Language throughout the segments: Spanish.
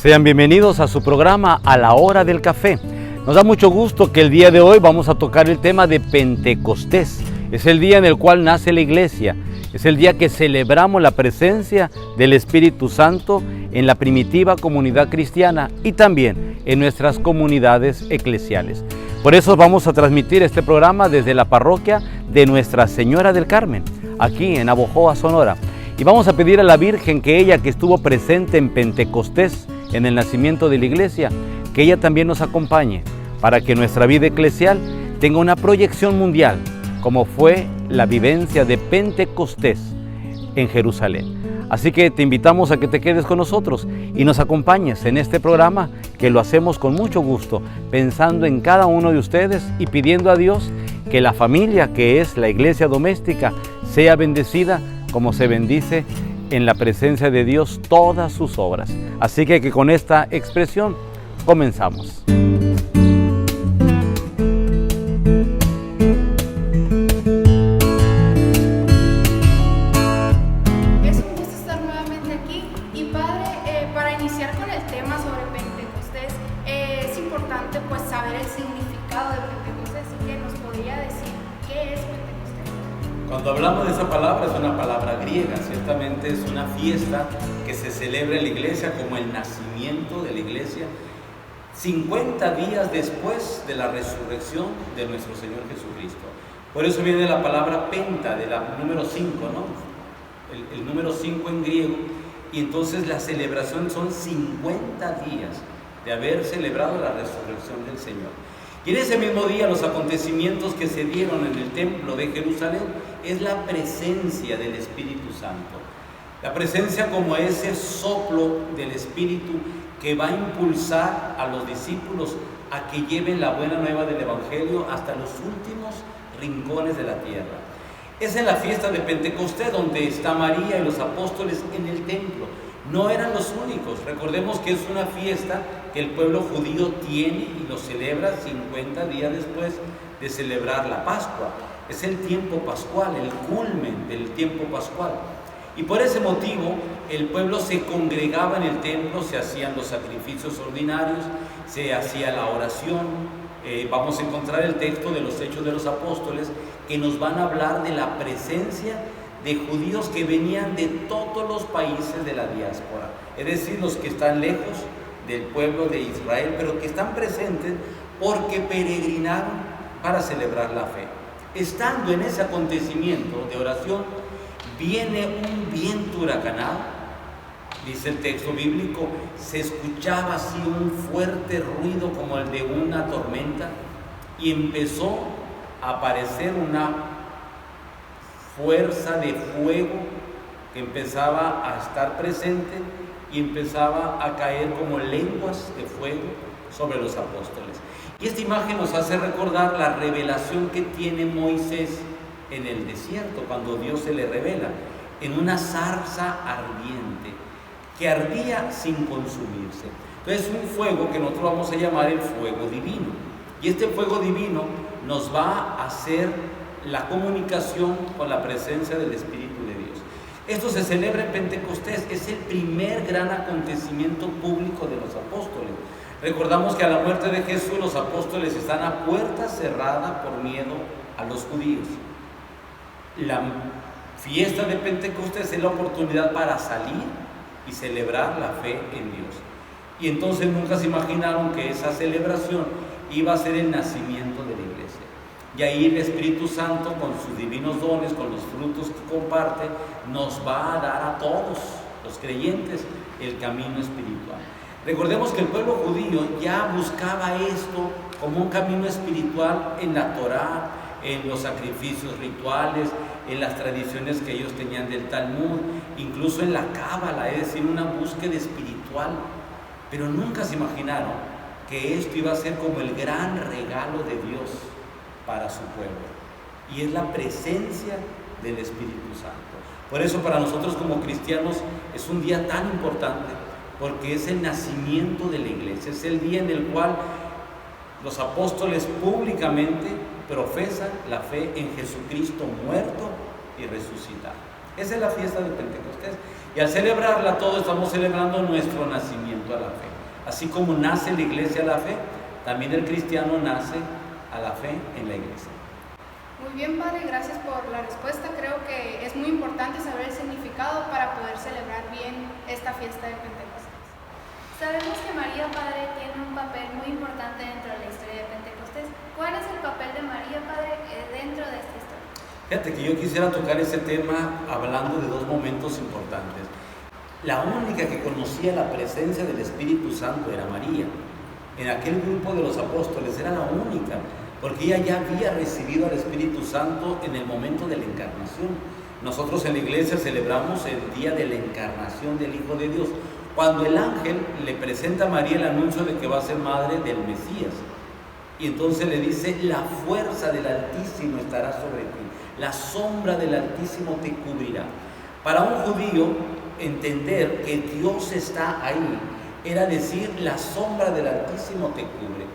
Sean bienvenidos a su programa A la Hora del Café. Nos da mucho gusto que el día de hoy vamos a tocar el tema de Pentecostés. Es el día en el cual nace la iglesia. Es el día que celebramos la presencia del Espíritu Santo en la primitiva comunidad cristiana y también en nuestras comunidades eclesiales. Por eso vamos a transmitir este programa desde la parroquia de Nuestra Señora del Carmen, aquí en Navojoa, Sonora. Y vamos a pedir a la Virgen que ella que estuvo presente en Pentecostés, en el nacimiento de la iglesia, que ella también nos acompañe para que nuestra vida eclesial tenga una proyección mundial, como fue la vivencia de Pentecostés en Jerusalén. Así que te invitamos a que te quedes con nosotros y nos acompañes en este programa que lo hacemos con mucho gusto, pensando en cada uno de ustedes y pidiendo a Dios que la familia que es la iglesia doméstica sea bendecida como se bendice en la presencia de Dios todas sus obras. Así que con esta expresión comenzamos. Es un gusto estar nuevamente aquí y Padre, para iniciar con el tema sobre Pentecostés, es importante pues saber el significado de Pentecostés y que nos podría decir qué es Pentecostés. Cuando hablamos de esa palabra, es una palabra griega, ciertamente es una fiesta que se celebra en la iglesia como el nacimiento de la iglesia, 50 días después de la resurrección de nuestro Señor Jesucristo. Por eso viene la palabra penta, de la número 5, ¿no? El número 5 en griego, y entonces la celebración son 50 días de haber celebrado la resurrección del Señor. Y en ese mismo día los acontecimientos que se dieron en el templo de Jerusalén es la presencia del Espíritu Santo. La presencia como ese soplo del Espíritu que va a impulsar a los discípulos a que lleven la buena nueva del Evangelio hasta los últimos rincones de la tierra. Es en la fiesta de Pentecostés donde está María y los apóstoles en el templo. No eran los únicos. Recordemos que es una fiesta que el pueblo judío tiene y lo celebra 50 días después de celebrar la Pascua. Es el tiempo pascual, el culmen del tiempo pascual. Y por ese motivo el pueblo se congregaba en el templo, se hacían los sacrificios ordinarios, se hacía la oración. Vamos a encontrar el texto de los Hechos de los Apóstoles que nos van a hablar de la presencia de judíos que venían de todos los países de la diáspora, es decir, los que están lejos del pueblo de Israel, pero que están presentes porque peregrinaron para celebrar la fe. Estando en ese acontecimiento de oración, viene un viento huracanado, dice el texto bíblico, se escuchaba así un fuerte ruido como el de una tormenta y empezó a aparecer una fuerza de fuego que empezaba a estar presente y empezaba a caer como lenguas de fuego sobre los apóstoles. Y esta imagen nos hace recordar la revelación que tiene Moisés en el desierto, cuando Dios se le revela, en una zarza ardiente, que ardía sin consumirse. Entonces un fuego que nosotros vamos a llamar el fuego divino. Y este fuego divino nos va a hacer la comunicación con la presencia del Espíritu de Dios. Esto se celebra en Pentecostés, es el primer gran acontecimiento público de los apóstoles. Recordamos que a la muerte de Jesús los apóstoles están a puerta cerrada por miedo a los judíos. La fiesta de Pentecostés es la oportunidad para salir y celebrar la fe en Dios. Y entonces nunca se imaginaron que esa celebración iba a ser el nacimiento de la iglesia. Y ahí el Espíritu Santo, con sus divinos dones, con los frutos que comparte, nos va a dar a todos los creyentes el camino espiritual. Recordemos que el pueblo judío ya buscaba esto como un camino espiritual en la Torá, en los sacrificios rituales, en las tradiciones que ellos tenían del Talmud, incluso en la Cábala, es decir, una búsqueda espiritual. Pero nunca se imaginaron que esto iba a ser como el gran regalo de Dios para su pueblo, y es la presencia del Espíritu Santo. Por eso para nosotros como cristianos es un día tan importante, porque es el nacimiento de la iglesia, es el día en el cual los apóstoles públicamente profesan la fe en Jesucristo muerto y resucitado. Esa es la fiesta de Pentecostés. Y al celebrarla todos estamos celebrando nuestro nacimiento a la fe. Así como nace la iglesia a la fe, también el cristiano nace a la fe en la iglesia. Muy bien, Padre, gracias por la respuesta. Creo que es muy importante saber el significado para poder celebrar bien esta fiesta de Pentecostés. Sabemos que María, Padre, tiene un papel muy importante dentro de la historia de Pentecostés. ¿Cuál es el papel de María, Padre, dentro de esta historia? Fíjate que yo quisiera tocar ese tema hablando de dos momentos importantes. La única que conocía la presencia del Espíritu Santo era María. En aquel grupo de los apóstoles era la única, porque ella ya había recibido al Espíritu Santo en el momento de la encarnación. Nosotros en la iglesia celebramos el día de la encarnación del Hijo de Dios, cuando el ángel le presenta a María el anuncio de que va a ser madre del Mesías. Y entonces le dice, la fuerza del Altísimo estará sobre ti, la sombra del Altísimo te cubrirá. Para un judío, entender que Dios está ahí era decir, la sombra del Altísimo te cubre.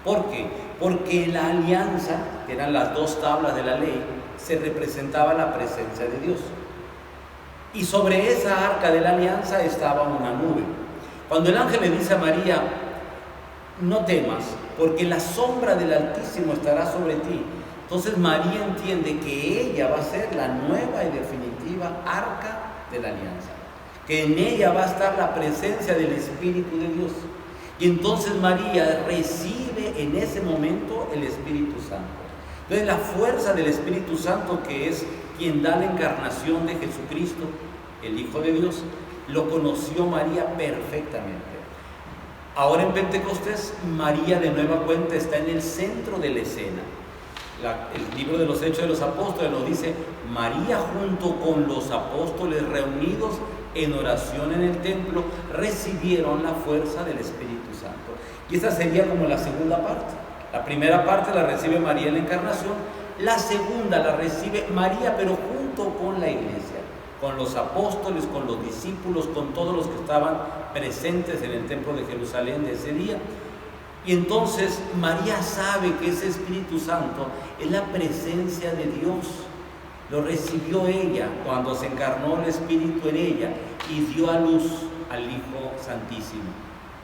¿Por qué? Porque la alianza, que eran las dos tablas de la ley, se representaba la presencia de Dios. Y sobre esa arca de la alianza estaba una nube. Cuando el ángel le dice a María, no temas, porque la sombra del Altísimo estará sobre ti, entonces María entiende que ella va a ser la nueva y definitiva arca de la alianza, que en ella va a estar la presencia del Espíritu de Dios. Y entonces María recibe en ese momento el Espíritu Santo. Entonces la fuerza del Espíritu Santo, que es quien da la encarnación de Jesucristo, el Hijo de Dios, lo conoció María perfectamente. Ahora en Pentecostés, María de nueva cuenta está en el centro de la escena. El libro de los Hechos de los Apóstoles nos dice, María junto con los apóstoles reunidos en oración en el templo, recibieron la fuerza del Espíritu Santo. Y esta sería como la segunda parte. La primera parte la recibe María en la encarnación, la segunda la recibe María, pero junto con la iglesia, con los apóstoles, con los discípulos, con todos los que estaban presentes en el templo de Jerusalén de ese día. Y entonces María sabe que ese Espíritu Santo es la presencia de Dios. Lo recibió ella cuando se encarnó el Espíritu en ella y dio a luz al Hijo Santísimo.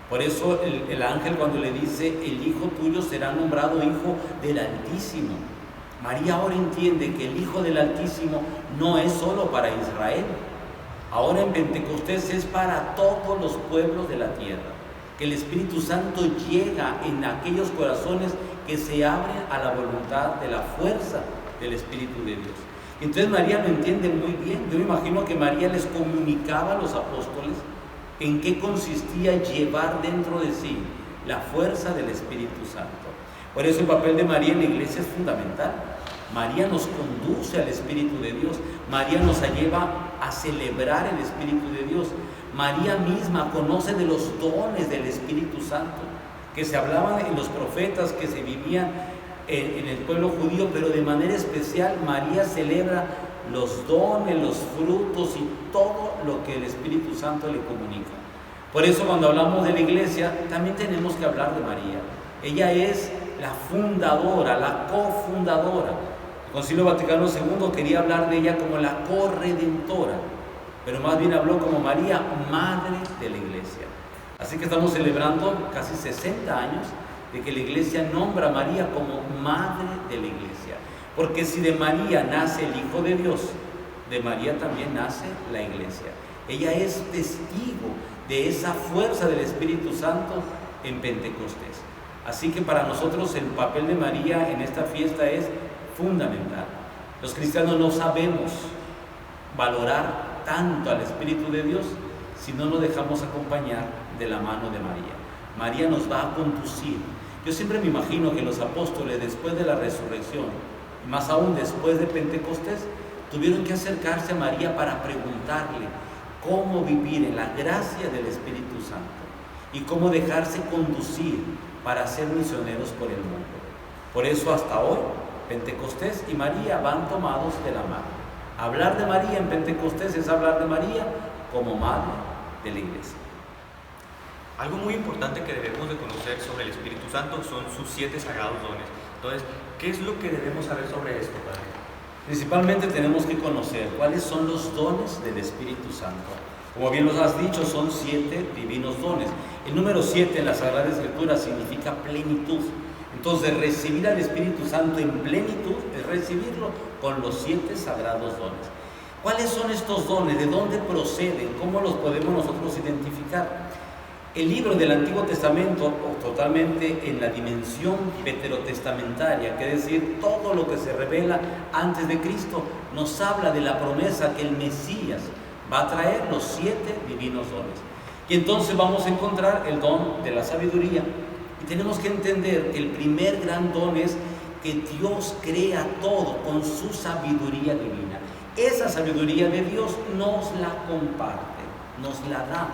Por eso el ángel cuando le dice, el Hijo tuyo será nombrado Hijo del Altísimo. María ahora entiende que el Hijo del Altísimo no es solo para Israel. Ahora en Pentecostés es para todos los pueblos de la tierra. Que el Espíritu Santo llega en aquellos corazones que se abren a la voluntad de la fuerza del Espíritu de Dios. Entonces María lo entiende muy bien. Yo me imagino que María les comunicaba a los apóstoles en qué consistía llevar dentro de sí la fuerza del Espíritu Santo. Por eso el papel de María en la iglesia es fundamental. María nos conduce al Espíritu de Dios. María nos lleva a celebrar el Espíritu de Dios. María misma conoce de los dones del Espíritu Santo, que se hablaban en los profetas, que se vivían en el pueblo judío, pero de manera especial María celebra los dones, los frutos y todo lo que el Espíritu Santo le comunica. Por eso cuando hablamos de la iglesia, también tenemos que hablar de María. Ella es la fundadora, la cofundadora. El Concilio Vaticano II quería hablar de ella como la corredentora, pero más bien habló como María, madre de la iglesia. Así que estamos celebrando casi 60 años de que la iglesia nombra a María como madre de la iglesia. Porque si de María nace el Hijo de Dios, de María también nace la iglesia. Ella es testigo de esa fuerza del Espíritu Santo en Pentecostés. Así que para nosotros el papel de María en esta fiesta es fundamental. Los cristianos no sabemos valorar tanto al Espíritu de Dios si no nos dejamos acompañar de la mano de María. María nos va a conducir. Yo siempre me imagino que los apóstoles después de la resurrección, más aún después de Pentecostés, tuvieron que acercarse a María para preguntarle cómo vivir en la gracia del Espíritu Santo y cómo dejarse conducir para ser misioneros por el mundo. Por eso hasta hoy Pentecostés y María van tomados de la mano. Hablar de María en Pentecostés es hablar de María como madre de la iglesia. Algo muy importante que debemos de conocer sobre el Espíritu Santo son sus 7 sagrados dones. Entonces, ¿qué es lo que debemos saber sobre esto, Padre? Principalmente tenemos que conocer cuáles son los dones del Espíritu Santo. Como bien los has dicho, son 7 divinos dones. El número 7 en la Sagrada Escritura significa plenitud. Entonces, recibir al Espíritu Santo en plenitud es recibirlo con los 7 sagrados dones. ¿Cuáles son estos dones? ¿De dónde proceden? ¿Cómo los podemos nosotros identificar? El libro del Antiguo Testamento, totalmente en la dimensión veterotestamentaria, que es decir, todo lo que se revela antes de Cristo, nos habla de la promesa que el Mesías va a traer los 7 divinos dones. Y entonces vamos a encontrar el don de la sabiduría. Y tenemos que entender que el primer gran don es que Dios crea todo con su sabiduría divina. Esa sabiduría de Dios nos la comparte, nos la da.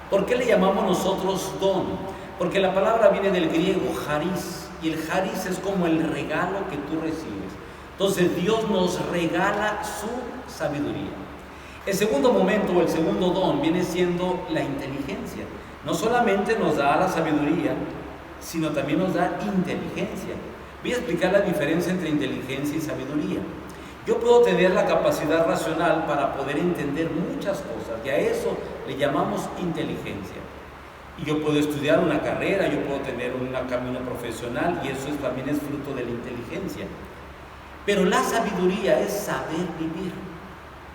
¿Por qué le llamamos nosotros don? Porque la palabra viene del griego charis, y el charis es como el regalo que tú recibes. Entonces Dios nos regala su sabiduría. El segundo momento o el segundo don viene siendo la inteligencia. No solamente nos da la sabiduría, sino también nos da inteligencia. Voy a explicar la diferencia entre inteligencia y sabiduría. Yo puedo tener la capacidad racional para poder entender muchas cosas, y a eso le llamamos inteligencia. Y yo puedo estudiar una carrera, yo puedo tener un camino profesional, y eso también es fruto de la inteligencia. Pero la sabiduría es saber vivir.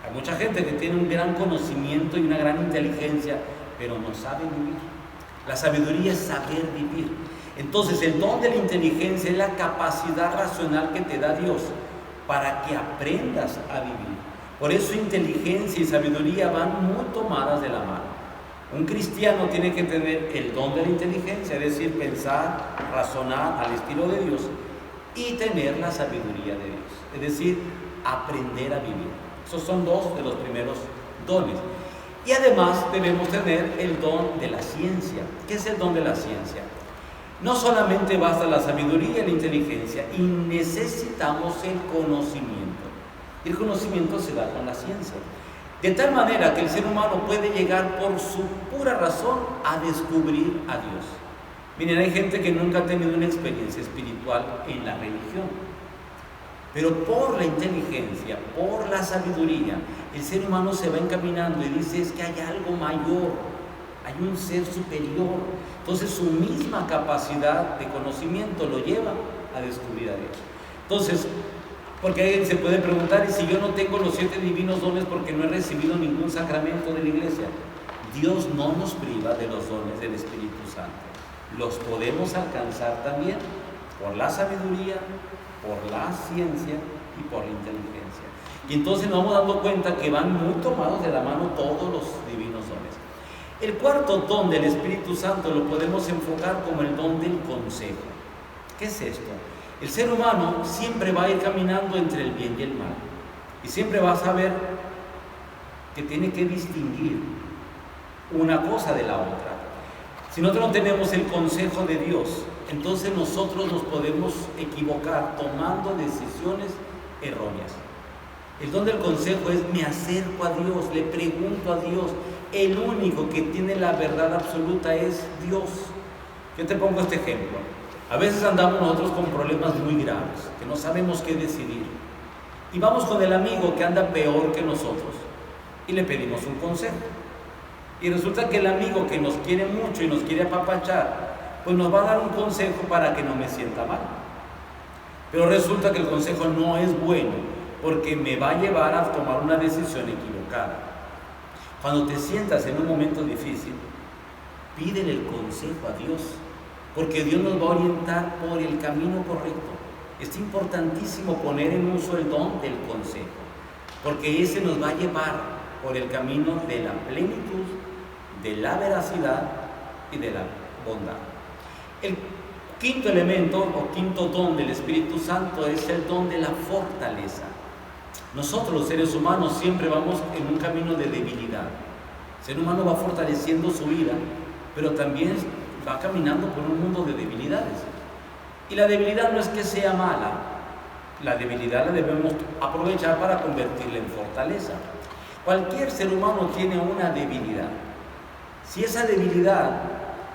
Hay mucha gente que tiene un gran conocimiento y una gran inteligencia, pero no sabe vivir. La sabiduría es saber vivir. Entonces, el don de la inteligencia es la capacidad racional que te da Dios para que aprendas a vivir. Por eso inteligencia y sabiduría van muy tomadas de la mano. Un cristiano tiene que tener el don de la inteligencia, es decir, pensar, razonar al estilo de Dios, y tener la sabiduría de Dios, es decir, aprender a vivir. Esos son 2 de los primeros dones. Y además debemos tener el don de la ciencia. ¿Qué es el don de la ciencia? No solamente basta la sabiduría y la inteligencia, y necesitamos el conocimiento. El conocimiento se da con la ciencia. De tal manera que el ser humano puede llegar por su pura razón a descubrir a Dios. Miren, hay gente que nunca ha tenido una experiencia espiritual en la religión. Pero por la inteligencia, por la sabiduría, el ser humano se va encaminando y dice, es que hay algo mayor, hay un ser superior. Entonces su misma capacidad de conocimiento lo lleva a descubrir a Dios. Entonces, porque alguien se puede preguntar, ¿y si yo no tengo los 7 divinos dones porque no he recibido ningún sacramento de la iglesia? Dios no nos priva de los dones del Espíritu Santo. Los podemos alcanzar también por la sabiduría, por la ciencia y por la inteligencia. Y entonces nos vamos dando cuenta que van muy tomados de la mano todos los divinos dones. El cuarto don del Espíritu Santo lo podemos enfocar como el don del consejo. ¿Qué es esto? El ser humano siempre va a ir caminando entre el bien y el mal, y siempre va a saber que tiene que distinguir una cosa de la otra. Si nosotros no tenemos el consejo de Dios, entonces nosotros nos podemos equivocar tomando decisiones erróneas. El don del consejo es: me acerco a Dios, le pregunto a Dios. El único que tiene la verdad absoluta es Dios. Yo te pongo este ejemplo. A veces andamos nosotros con problemas muy graves, que no sabemos qué decidir, y vamos con el amigo que anda peor que nosotros y le pedimos un consejo. Y resulta que el amigo, que nos quiere mucho y nos quiere apapachar, pues nos va a dar un consejo para que no me sienta mal. Pero resulta que el consejo no es bueno, porque me va a llevar a tomar una decisión equivocada. Cuando te sientas en un momento difícil, pídele el consejo a Dios, porque Dios nos va a orientar por el camino correcto. Es importantísimo poner en uso el don del consejo, porque ese nos va a llevar por el camino de la plenitud, de la veracidad y de la bondad. El quinto elemento o quinto don del Espíritu Santo es el don de la fortaleza. Nosotros, los seres humanos, siempre vamos en un camino de debilidad. El ser humano va fortaleciendo su vida, pero también va caminando por un mundo de debilidades. Y la debilidad no es que sea mala, la debilidad la debemos aprovechar para convertirla en fortaleza. Cualquier ser humano tiene una debilidad. Si esa debilidad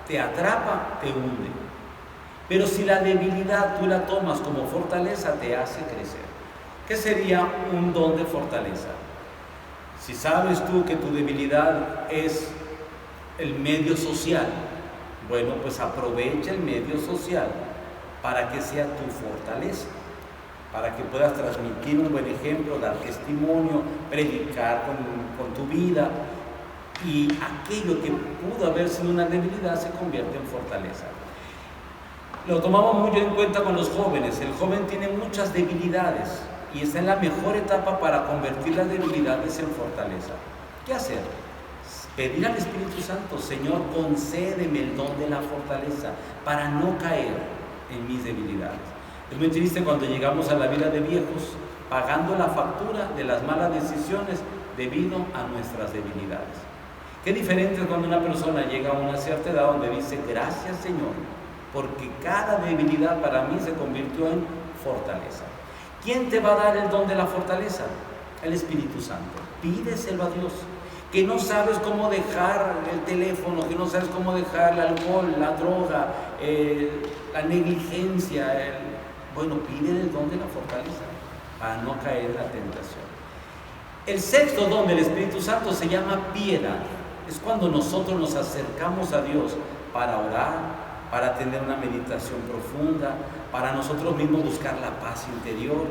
te atrapa, te hunde. Pero si la debilidad tú la tomas como fortaleza, te hace crecer. ¿Qué sería un don de fortaleza? Si sabes tú que tu debilidad es el medio social, bueno, pues aprovecha el medio social para que sea tu fortaleza, para que puedas transmitir un buen ejemplo, dar testimonio, predicar con tu vida, y aquello que pudo haber sido una debilidad se convierte en fortaleza. Lo tomamos muy en cuenta con los jóvenes. El joven tiene muchas debilidades y está en la mejor etapa para convertir las debilidades en fortaleza. ¿Qué hacer? Pedir al Espíritu Santo: Señor, concédeme el don de la fortaleza para no caer en mis debilidades. Es muy triste cuando llegamos a la vida de viejos pagando la factura de las malas decisiones debido a nuestras debilidades. Qué diferente es cuando una persona llega a una cierta edad donde dice: gracias, Señor, porque cada debilidad para mí se convirtió en fortaleza. ¿Quién te va a dar el don de la fortaleza? El Espíritu Santo. Pídeselo a Dios. Que no sabes cómo dejar el teléfono, que no sabes cómo dejar el alcohol, la droga, la negligencia. Bueno, pídele el don de la fortaleza para no caer en la tentación. El sexto don del Espíritu Santo se llama piedad. Es cuando nosotros nos acercamos a Dios para orar, para tener una meditación profunda, para nosotros mismos buscar la paz interior,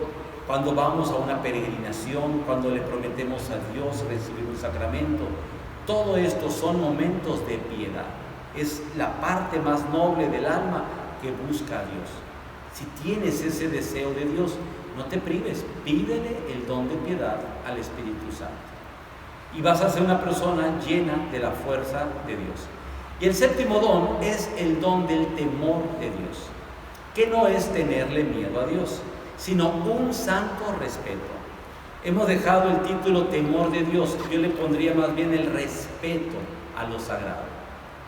cuando vamos a una peregrinación, cuando le prometemos a Dios recibir un sacramento. Todo esto son momentos de piedad. Es la parte más noble del alma que busca a Dios. Si tienes ese deseo de Dios, no te prives, pídele el don de piedad al Espíritu Santo. Y vas a ser una persona llena de la fuerza de Dios. Y el séptimo don es el don del temor de Dios, que no es tenerle miedo a Dios, sino un santo respeto. Hemos dejado el título temor de Dios, yo le pondría más bien el respeto a lo sagrado.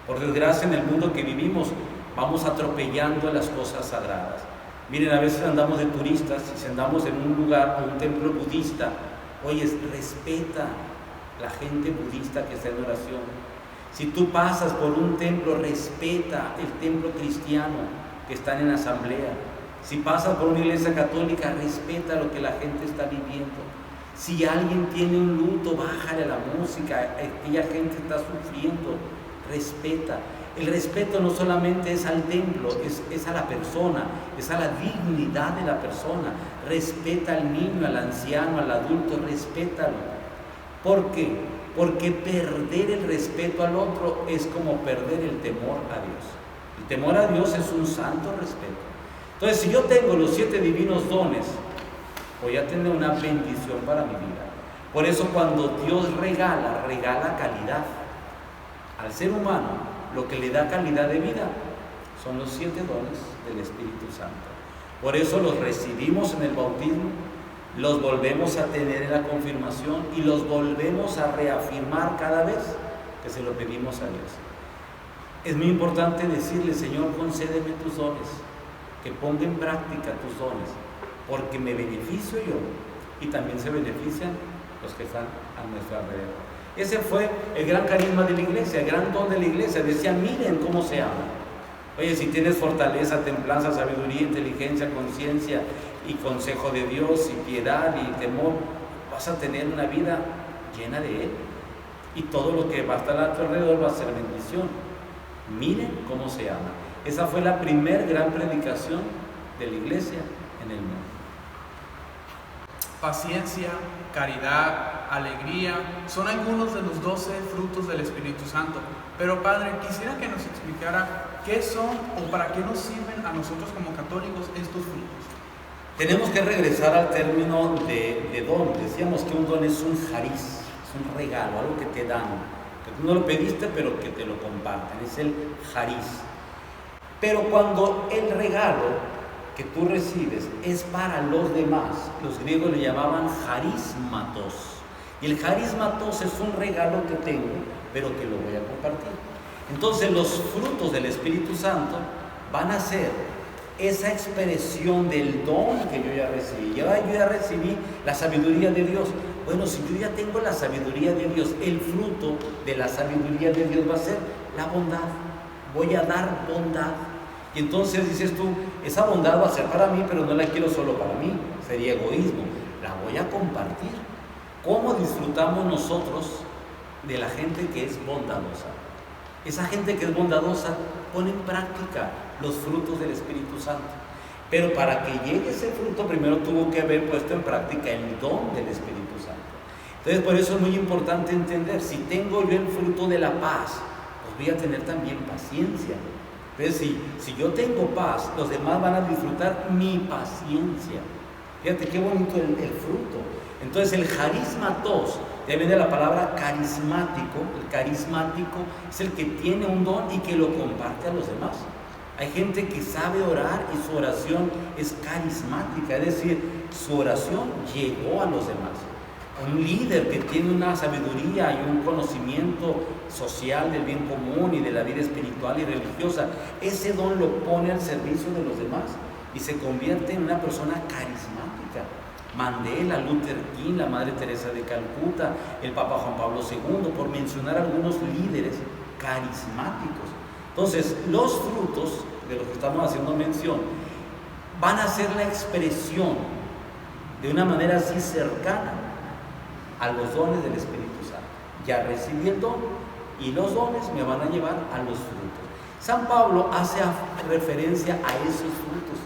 Por desgracia, en el mundo que vivimos vamos atropellando las cosas sagradas. Miren, a veces andamos de turistas y si andamos en un lugar o un templo budista, oye, respeta la gente budista que está en oración. Si tú pasas por un templo, respeta el templo cristiano que están en asamblea. Si pasas por una iglesia católica, respeta lo que la gente está viviendo. Si alguien tiene un luto, bájale la música, aquella gente está sufriendo, respeta. El respeto no solamente es al templo, es a la persona, es a la dignidad de la persona. Respeta al niño, al anciano, al adulto, respétalo. ¿Por qué? Porque perder el respeto al otro es como perder el temor a Dios. El temor a Dios es un santo respeto. Entonces, si yo tengo los 7 divinos dones, voy a tener una bendición para mi vida. Por eso cuando Dios regala calidad al ser humano. Lo que le da calidad de vida son los 7 dones del Espíritu Santo. Por eso los recibimos en el bautismo, los volvemos a tener en la confirmación y los volvemos a reafirmar cada vez que se lo pedimos a Dios. Es muy importante decirle: Señor, concédeme tus dones, que ponga en práctica tus dones, porque me beneficio yo y también se benefician los que están a nuestro alrededor. Ese fue el gran carisma de la iglesia, el gran don de la iglesia. Decía: miren cómo se ama. Oye, si tienes fortaleza, templanza, sabiduría, inteligencia, conciencia y consejo de Dios y piedad y temor, vas a tener una vida llena de Él. Y todo lo que va a estar a tu alrededor va a ser bendición. Miren cómo se ama. Esa fue la primer gran predicación de la iglesia en el mundo. Paciencia, caridad, alegría, son algunos de los 12 frutos del Espíritu Santo. Pero Padre, quisiera que nos explicara qué son o para qué nos sirven a nosotros como católicos estos frutos. Tenemos que regresar al término de don. Decíamos que un don es un jariz, es un regalo, algo que te dan, que tú no lo pediste pero que te lo comparten, es el jariz. Pero cuando el regalo que tú recibes es para los demás, los griegos le llamaban charismatos. Y el charismatos es un regalo que tengo, pero que lo voy a compartir. Entonces los frutos del Espíritu Santo van a ser esa expresión del don que yo ya recibí. Yo ya recibí la sabiduría de Dios. Bueno, si yo ya tengo la sabiduría de Dios, el fruto de la sabiduría de Dios va a ser la bondad. Voy a dar bondad. Y entonces dices tú, esa bondad va a ser para mí, pero no la quiero solo para mí, sería egoísmo. la voy a compartir. ¿Cómo disfrutamos nosotros de la gente que es bondadosa? Esa gente que es bondadosa pone en práctica los frutos del Espíritu Santo. Pero para que llegue ese fruto, primero tuvo que haber puesto en práctica el don del Espíritu Santo. Entonces, por eso es muy importante entender, si tengo yo el fruto de la paz, pues voy a tener también paciencia. Entonces, si yo tengo paz, los demás van a disfrutar mi paciencia. Fíjate qué bonito el fruto. Entonces, el charismatos, de ahí viene la palabra carismático. El carismático es el que tiene un don y que lo comparte a los demás. Hay gente que sabe orar y su oración es carismática, es decir, su oración llegó a los demás. Un líder que tiene una sabiduría y un conocimiento social del bien común y de la vida espiritual y religiosa, ese don lo pone al servicio de los demás y se convierte en una persona carismática. Mandela, Luther King, la Madre Teresa de Calcuta, el Papa Juan Pablo II, por mencionar algunos líderes carismáticos. Entonces, los frutos de los que estamos haciendo mención van a ser la expresión de una manera así cercana a los dones del Espíritu Santo. Ya recibí el don y los dones me van a llevar a los frutos. San Pablo hace referencia a esos frutos.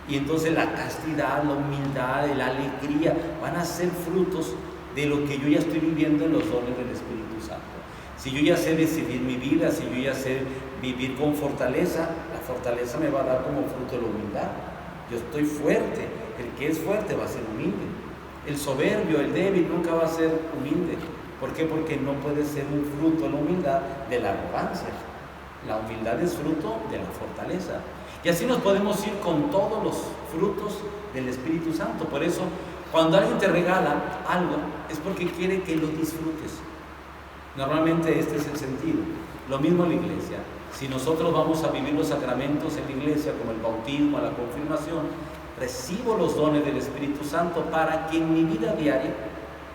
Y entonces la castidad, la humildad, la alegría van a ser frutos de lo que yo ya estoy viviendo en los dones del Espíritu Santo. Si yo ya sé decidir mi vida, si yo ya sé vivir con fortaleza, la fortaleza me va a dar como fruto de la humildad. Yo estoy fuerte, el que es fuerte va a ser humilde. El soberbio, el débil nunca va a ser humilde. ¿Por qué? Porque no puede ser un fruto de la humildad de la arrogancia. La humildad es fruto de la fortaleza. Y así nos podemos ir con todos los frutos del Espíritu Santo. Por eso, cuando alguien te regala algo, es porque quiere que lo disfrutes. Normalmente este es el sentido. Lo mismo en la iglesia. Si nosotros vamos a vivir los sacramentos en la iglesia, como el bautismo, la confirmación, recibo los dones del Espíritu Santo para que en mi vida diaria,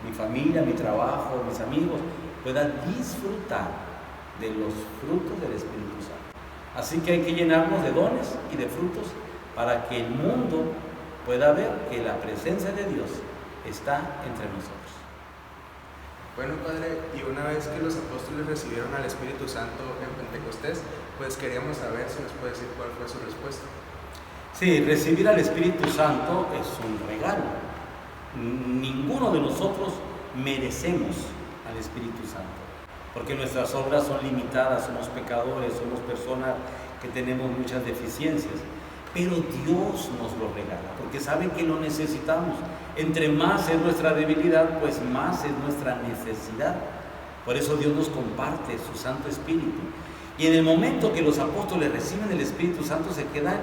mi familia, mi trabajo, mis amigos, puedan disfrutar de los frutos del Espíritu Santo. Así que hay que llenarnos de dones y de frutos para que el mundo pueda ver que la presencia de Dios está entre nosotros. Bueno, Padre, y una vez que los apóstoles recibieron al Espíritu Santo en Pentecostés, pues queríamos saber si nos puede decir cuál fue su respuesta. Sí, recibir al Espíritu Santo es un regalo. Ninguno de nosotros merecemos al Espíritu Santo, porque nuestras obras son limitadas, somos pecadores, somos personas que tenemos muchas deficiencias. Pero Dios nos lo regala, porque sabe que lo necesitamos. Entre más es nuestra debilidad, pues más es nuestra necesidad. Por eso Dios nos comparte su Santo Espíritu. Y en el momento que los apóstoles reciben el Espíritu Santo, se quedan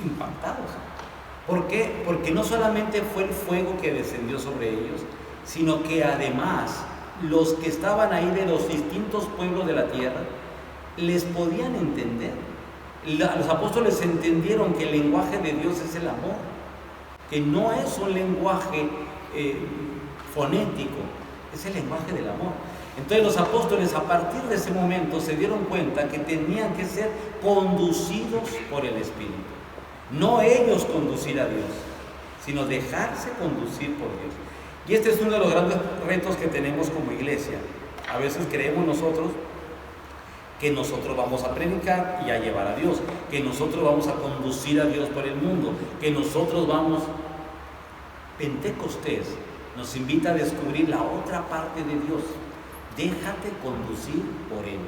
impactados. ¿Por qué? Porque no solamente fue el fuego que descendió sobre ellos, sino que además los que estaban ahí de los distintos pueblos de la tierra les podían entender. Los apóstoles entendieron que el lenguaje de Dios es el amor, que no es un lenguaje fonético, es el lenguaje del amor. Entonces los apóstoles a partir de ese momento se dieron cuenta que tenían que ser conducidos por el Espíritu. No ellos conducir a Dios, sino dejarse conducir por Dios. Y este es uno de los grandes retos que tenemos como iglesia. A veces creemos nosotros que nosotros vamos a predicar y a llevar a Dios, que nosotros vamos a conducir a Dios por el mundo, que nosotros vamos... Pentecostés nos invita a descubrir la otra parte de Dios. Déjate conducir por Él.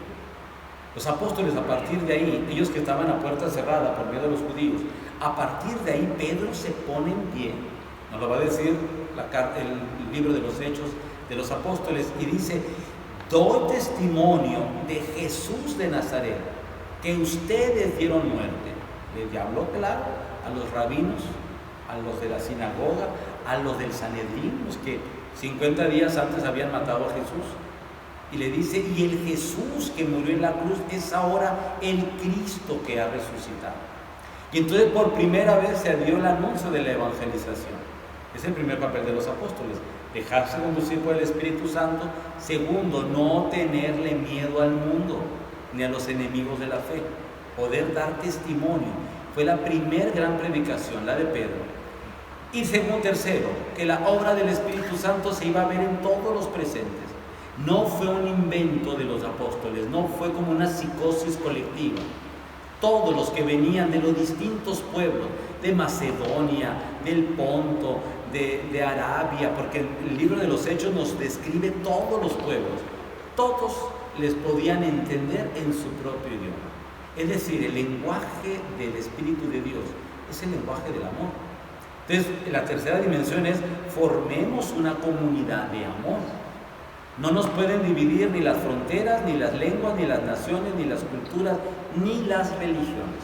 Los apóstoles, a partir de ahí, ellos que estaban a puerta cerrada por miedo a los judíos, a partir de ahí Pedro se pone en pie. Nos lo va a decir el libro de los Hechos de los Apóstoles y dice: doy testimonio de Jesús de Nazaret, que ustedes dieron muerte. Les habló claro a los rabinos, a los de la sinagoga, a los del Sanedrín, los que 50 días antes habían matado a Jesús. Y le dice: y el Jesús que murió en la cruz es ahora el Cristo que ha resucitado. Y entonces por primera vez se dio el anuncio de la evangelización. Es el primer papel de los apóstoles: dejarse conducir por el Espíritu Santo. Segundo, no tenerle miedo al mundo ni a los enemigos de la fe, poder dar testimonio. Fue la primer gran predicación, la de Pedro. Y tercero, que la obra del Espíritu Santo se iba a ver en todos los presentes. No fue un invento de los apóstoles, no fue como una psicosis colectiva. Todos los que venían de los distintos pueblos, de Macedonia, del Ponto, de Arabia, porque el libro de los Hechos nos describe todos los pueblos, todos les podían entender en su propio idioma. Es decir, el lenguaje del Espíritu de Dios es el lenguaje del amor. Entonces, la tercera dimensión es: formemos una comunidad de amor. No nos pueden dividir ni las fronteras, ni las lenguas, ni las naciones, ni las culturas, ni las religiones.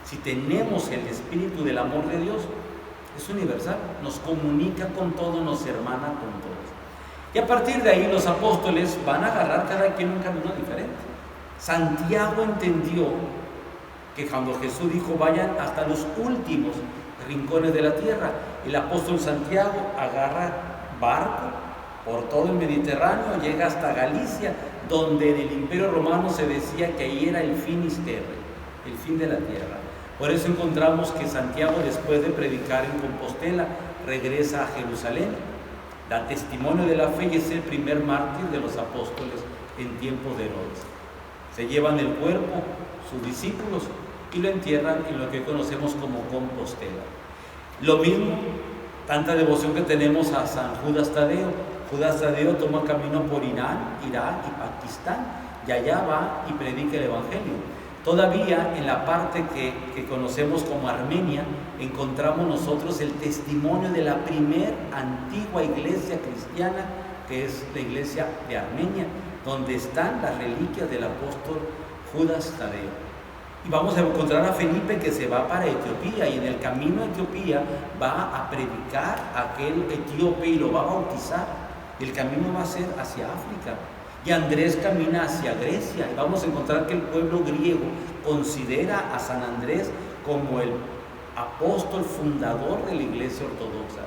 Si tenemos el espíritu del amor de Dios, es universal, nos comunica con todos, nos hermana con todos. Y a partir de ahí los apóstoles van a agarrar cada quien un camino diferente. Santiago entendió que cuando Jesús dijo vayan hasta los últimos rincones de la tierra, el apóstol Santiago agarra barco por todo el Mediterráneo, llega hasta Galicia, donde en el Imperio Romano se decía que ahí era el finisterre, el fin de la tierra. Por eso encontramos que Santiago, después de predicar en Compostela, regresa a Jerusalén, da testimonio de la fe y es el primer mártir de los apóstoles en tiempos de Herodes. Se llevan el cuerpo sus discípulos y lo entierran en lo que conocemos como Compostela. Lo mismo, tanta devoción que tenemos a San Judas Tadeo. Judas Tadeo toma camino por Irán, Irak y Pakistán, y allá va y predica el Evangelio. Todavía en la parte que conocemos como Armenia, encontramos nosotros el testimonio de la primer antigua iglesia cristiana, que es la iglesia de Armenia, donde están las reliquias del apóstol Judas Tadeo. Y vamos a encontrar a Felipe, que se va para Etiopía, y en el camino a Etiopía va a predicar a aquel etíope y lo va a bautizar. El camino va a ser hacia África. Y Andrés camina hacia Grecia. Y vamos a encontrar que el pueblo griego considera a San Andrés como el apóstol fundador de la iglesia ortodoxa.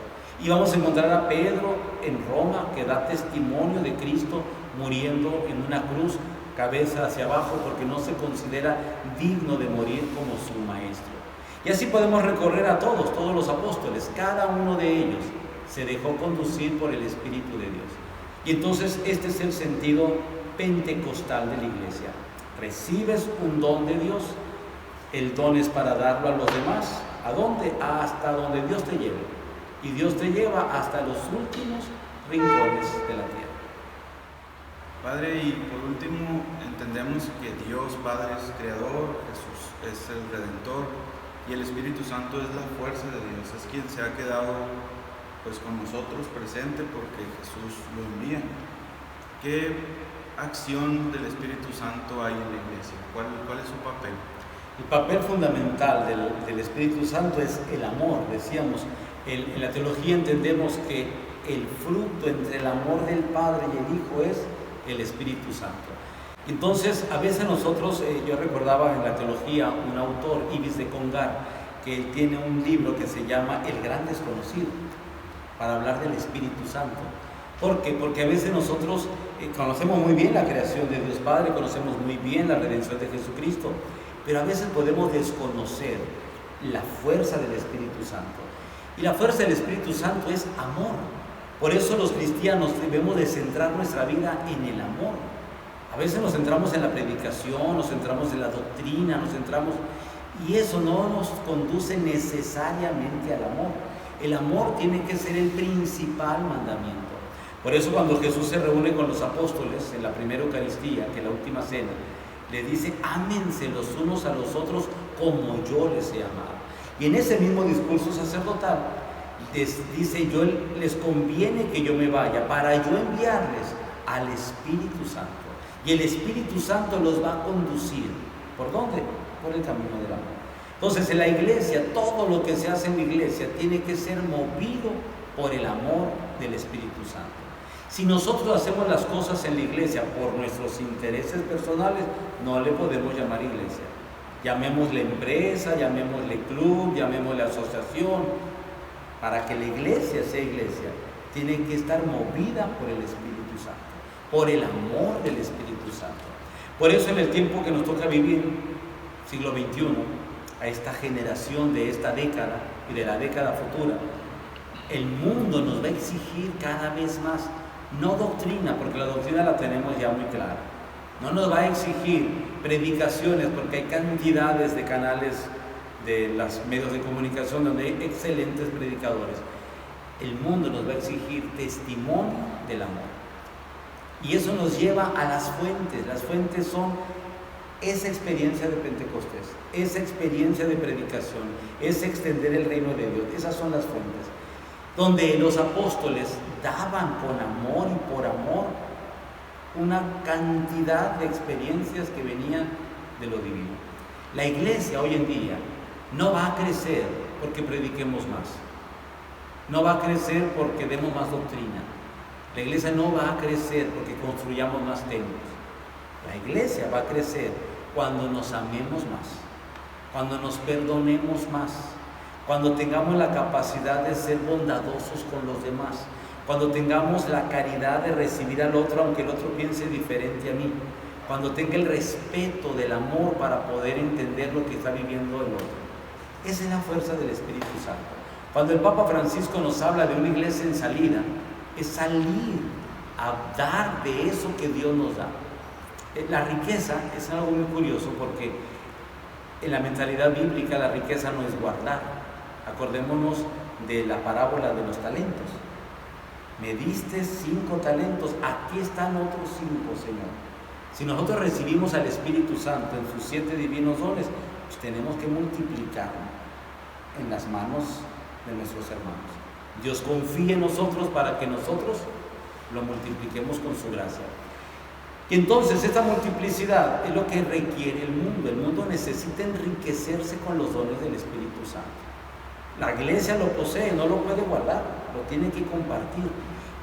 Y vamos a encontrar a Pedro en Roma, que da testimonio de Cristo muriendo en una cruz, cabeza hacia abajo, porque no se considera digno de morir como su maestro. Y así podemos recorrer a todos los apóstoles. Cada uno de ellos se dejó conducir por el Espíritu de Dios. Y entonces este es el sentido pentecostal de la iglesia. Recibes un don de Dios, el don es para darlo a los demás. ¿A dónde? Hasta donde Dios te lleve. Y Dios te lleva hasta los últimos rincones de la tierra. Padre, y por último, entendemos que Dios Padre es creador, Jesús es el Redentor, y el Espíritu Santo es la fuerza de Dios, es quien se ha quedado pues con nosotros presente porque Jesús lo envía. ¿Qué acción del Espíritu Santo hay en la iglesia? ¿Cuál es su papel? El papel fundamental del Espíritu Santo es el amor. Decíamos, en la teología entendemos que el fruto entre el amor del Padre y el Hijo es el Espíritu Santo. Entonces, a veces nosotros, yo recordaba en la teología un autor, Ibis de Congar, que él tiene un libro que se llama El Gran Desconocido, para hablar del Espíritu Santo. ¿Por qué? Porque a veces nosotros conocemos muy bien la creación de Dios Padre, conocemos muy bien la redención de Jesucristo, pero a veces podemos desconocer la fuerza del Espíritu Santo. Y la fuerza del Espíritu Santo es amor. Por eso los cristianos debemos de centrar nuestra vida en el amor. A veces nos centramos en la predicación, nos centramos en la doctrina, y eso no nos conduce necesariamente al amor. El amor tiene que ser el principal mandamiento. Por eso cuando Jesús se reúne con los apóstoles en la primera Eucaristía, que es la última cena, le dice: ámense los unos a los otros como yo les he amado. Y en ese mismo discurso sacerdotal les dice: les conviene que yo me vaya para yo enviarles al Espíritu Santo. Y el Espíritu Santo los va a conducir. ¿Por dónde? Por el camino del amor. Entonces en la iglesia, todo lo que se hace en la iglesia tiene que ser movido por el amor del Espíritu Santo. Si nosotros hacemos las cosas en la iglesia por nuestros intereses personales, no le podemos llamar iglesia. Llamémosle empresa, llamémosle club, llamémosle asociación. Para que la iglesia sea iglesia, tiene que estar movida por el Espíritu Santo, por el amor del Espíritu Santo. Por eso en el tiempo que nos toca vivir, siglo XXI, a esta generación de esta década y de la década futura, El mundo nos va a exigir cada vez más, no doctrina, porque la doctrina la tenemos ya muy clara. No nos va a exigir predicaciones, porque hay cantidades de canales de los medios de comunicación donde hay excelentes predicadores. El mundo nos va a exigir testimonio del amor. Y eso nos lleva a las fuentes. Las fuentes son esa experiencia de Pentecostés, esa experiencia de predicación, es extender el reino de Dios. Esas son las fuentes, donde los apóstoles daban con amor y por amor una cantidad de experiencias que venían de lo divino. La iglesia hoy en día no va a crecer porque prediquemos más, no va a crecer porque demos más doctrina, la iglesia no va a crecer porque construyamos más templos. La iglesia va a crecer cuando nos amemos más, cuando nos perdonemos más, cuando tengamos la capacidad de ser bondadosos con los demás, cuando tengamos la caridad de recibir al otro aunque el otro piense diferente a mí, cuando tenga el respeto del amor para poder entender lo que está viviendo el otro. Esa es la fuerza del Espíritu Santo. Cuando el Papa Francisco nos habla de una iglesia en salida, es salir a dar de eso que Dios nos da. La riqueza es algo muy curioso porque en la mentalidad bíblica la riqueza no es guardar. Acordémonos de la parábola de los talentos. Me diste 5 talentos, aquí están otros 5, Señor. Si nosotros recibimos al Espíritu Santo en sus 7 divinos dones, pues tenemos que multiplicarlo en las manos de nuestros hermanos. Dios confía en nosotros para que nosotros lo multipliquemos con su gracia. Y entonces esta multiplicidad es lo que requiere el mundo. El mundo necesita enriquecerse con los dones del Espíritu Santo. La iglesia lo posee, no lo puede guardar, lo tiene que compartir.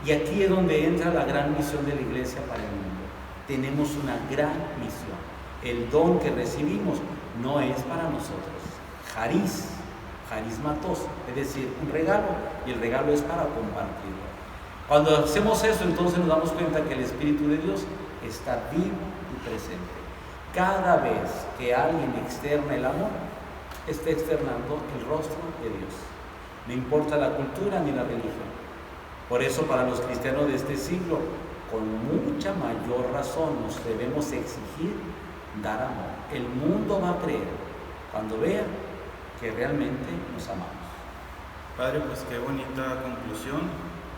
Y aquí es donde entra la gran misión de la iglesia para el mundo. Tenemos una gran misión. El don que recibimos no es para nosotros. Charismatos, es decir, un regalo, y el regalo es para compartirlo. Cuando hacemos eso, entonces nos damos cuenta que el Espíritu de Dios está vivo y presente. Cada vez que alguien externa el amor, está externando el rostro de Dios. No importa la cultura ni la religión. Por eso para los cristianos de este siglo, con mucha mayor razón nos debemos exigir dar amor. El mundo va a creer cuando vea que realmente nos amamos. Padre, pues qué bonita conclusión,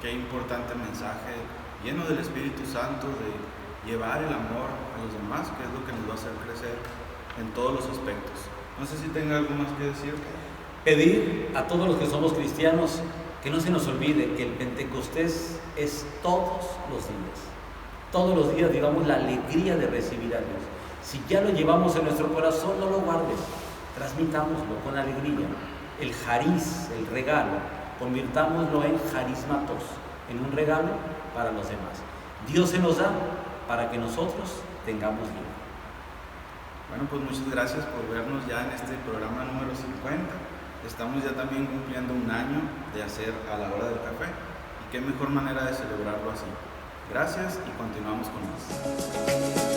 qué importante mensaje, lleno del Espíritu Santo, de llevar el amor a los demás, que es lo que nos va a hacer crecer en todos los aspectos. No sé si tenga algo más que decir. Pedir a todos los que somos cristianos que no se nos olvide que el Pentecostés es todos los días. Todos los días, digamos, la alegría de recibir a Dios. Si ya lo llevamos en nuestro corazón, no lo guardes, transmitámoslo con alegría. El jariz, el regalo, convirtámoslo en charismatos, en un regalo para los demás. Dios se nos da para que nosotros tengamos vida. Bueno, pues muchas gracias por vernos ya en este programa número 50. Estamos ya también cumpliendo un año de hacer a la hora del café. Y qué mejor manera de celebrarlo así. Gracias y continuamos con más.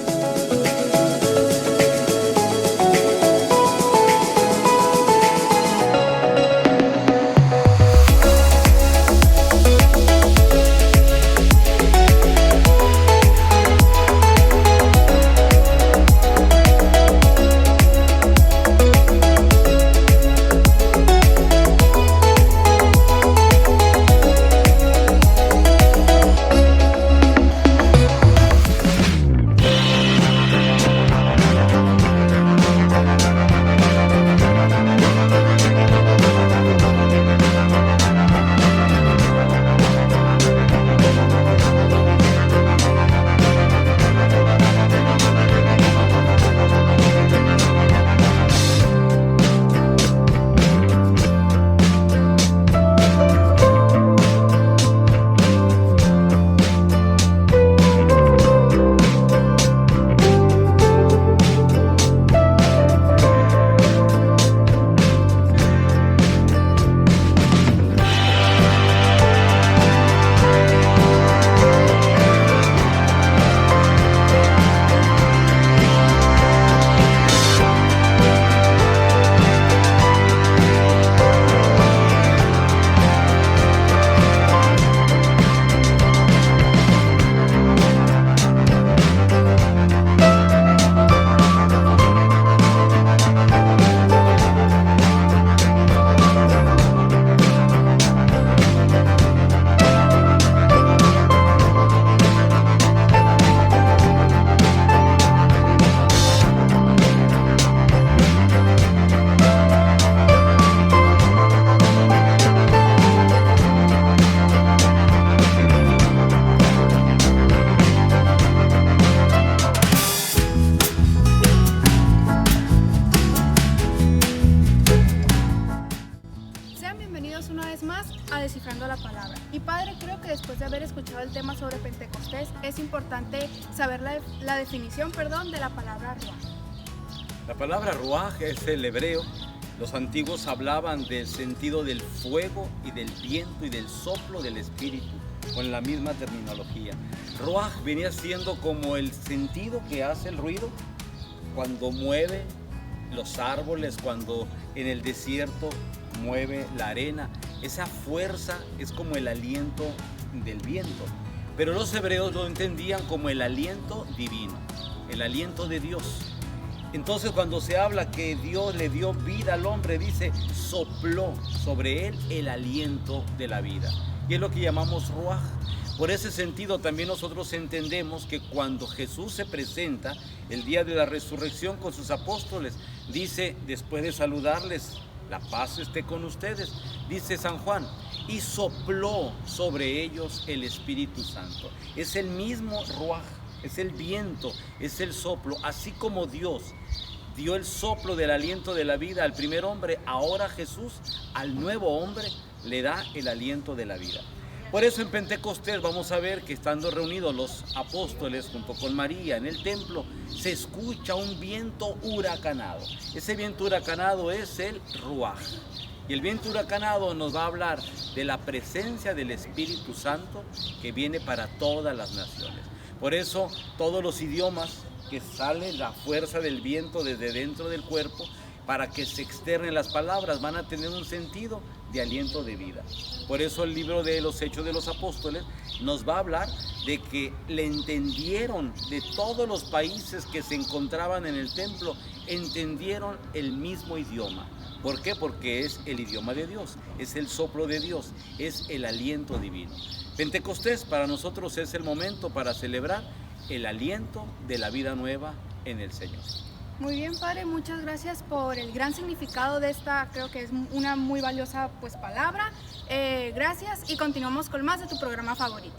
saber la definición, de la palabra ruaj. La palabra ruaj es el hebreo. Los antiguos hablaban del sentido del fuego y del viento y del soplo del espíritu, con la misma terminología. Ruaj venía siendo como el sentido que hace el ruido cuando mueve los árboles, cuando en el desierto mueve la arena. Esa fuerza es como el aliento del viento. Pero los hebreos lo entendían como el aliento divino, el aliento de Dios. Entonces cuando se habla que Dios le dio vida al hombre, dice, sopló sobre él el aliento de la vida. Y es lo que llamamos ruaj. Por ese sentido también nosotros entendemos que cuando Jesús se presenta el día de la resurrección con sus apóstoles, dice, después de saludarles, la paz esté con ustedes, dice San Juan, y sopló sobre ellos el Espíritu Santo. Es el mismo ruaj, es el viento, es el soplo. Así como Dios dio el soplo del aliento de la vida al primer hombre, ahora Jesús al nuevo hombre le da el aliento de la vida. Por eso en Pentecostés vamos a ver que estando reunidos los apóstoles junto con María en el templo, se escucha un viento huracanado. Ese viento huracanado es el ruaj. Y el viento huracanado nos va a hablar de la presencia del Espíritu Santo que viene para todas las naciones. Por eso todos los idiomas que sale la fuerza del viento desde dentro del cuerpo, para que se externen las palabras, van a tener un sentido de aliento de vida. Por eso el libro de los Hechos de los Apóstoles nos va a hablar de que le entendieron de todos los países que se encontraban en el templo, entendieron el mismo idioma. ¿Por qué? Porque es el idioma de Dios, es el soplo de Dios, es el aliento divino. Pentecostés para nosotros es el momento para celebrar el aliento de la vida nueva en el Señor. Muy bien, Padre, muchas gracias por el gran significado de esta, creo que es una muy valiosa palabra. Gracias y continuamos con más de tu programa favorito.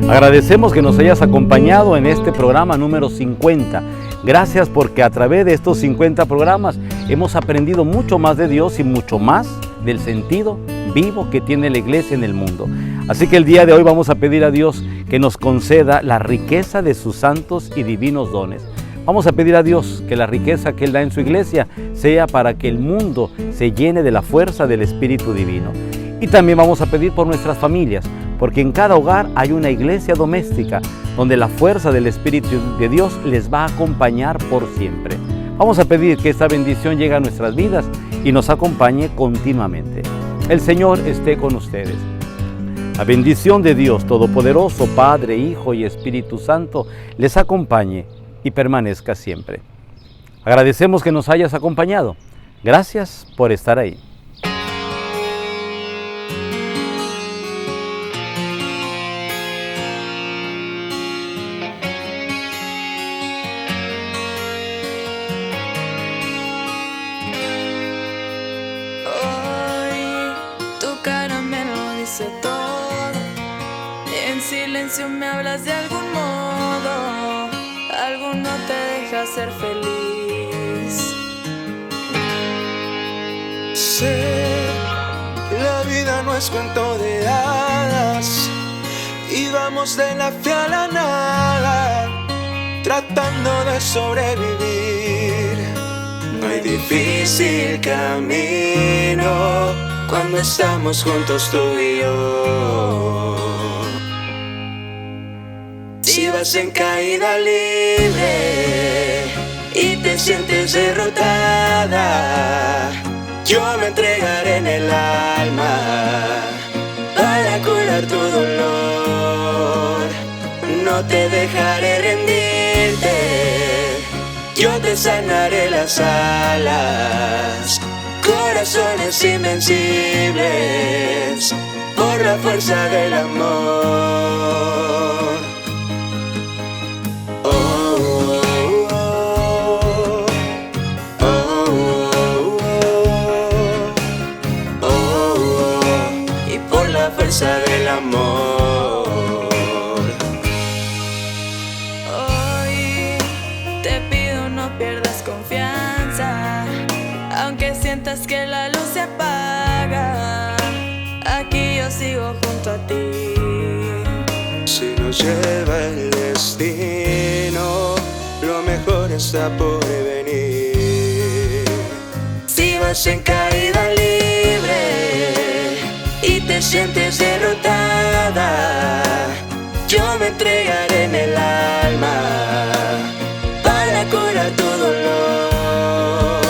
Agradecemos que nos hayas acompañado en este programa número 50. Gracias porque a través de estos 50 programas hemos aprendido mucho más de Dios y mucho más del sentido vivo que tiene la iglesia en el mundo. Así que el día de hoy vamos a pedir a Dios que nos conceda la riqueza de sus santos y divinos dones. Vamos a pedir a Dios que la riqueza que Él da en su iglesia sea para que el mundo se llene de la fuerza del Espíritu Divino. Y también vamos a pedir por nuestras familias, porque en cada hogar hay una iglesia doméstica donde la fuerza del Espíritu de Dios les va a acompañar por siempre. Vamos a pedir que esta bendición llegue a nuestras vidas y nos acompañe continuamente. El Señor esté con ustedes. La bendición de Dios Todopoderoso, Padre, Hijo y Espíritu Santo, les acompañe y permanezca siempre. Agradecemos que nos hayas acompañado. Gracias por estar ahí. En silencio me hablas de algún modo, algo no te deja ser feliz. Sé, la vida no es cuento de hadas y vamos de la fe a la nada, tratando de sobrevivir. No hay difícil camino cuando estamos juntos tú y yo. Si vas en caída libre y te sientes derrotada, yo me entregaré en el alma para curar tu dolor. No te dejaré rendirte, yo te sanaré las alas. Corazones invencibles por la fuerza del amor. Y por la fuerza del amor. Hoy te pido no pierdas confianza, aunque sientas que la luz se apaga, aquí yo sigo junto a ti. Si nos lleva el destino, lo mejor está por venir. Si vas en caída libre y te sientes derrotada, yo me entregaré en el alma para curar tu dolor.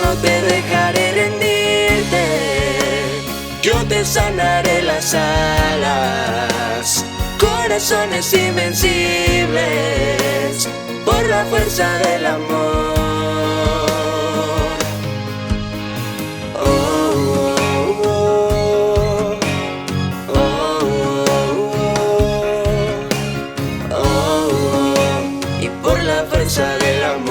No te dejaré rendirte, yo te sanaré las alas. Corazones invencibles por la fuerza del amor. Y por la fuerza del amor.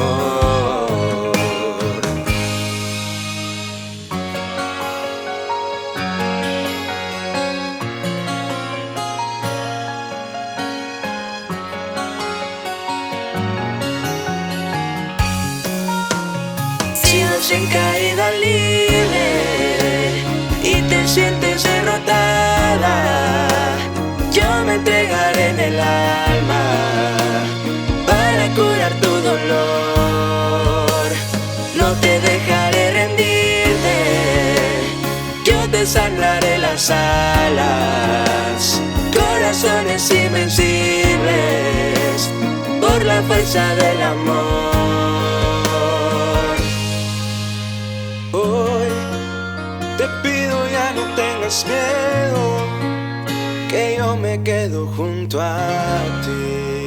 Si vas en caída libre y te sientes derrotada, yo me entregaré en el alma para curar tu dolor. No te dejaré rendirte, yo te sanaré las alas. Corazones invencibles por la fuerza del amor. Hoy te pido ya no tengas miedo, que yo me quedo junto a ti.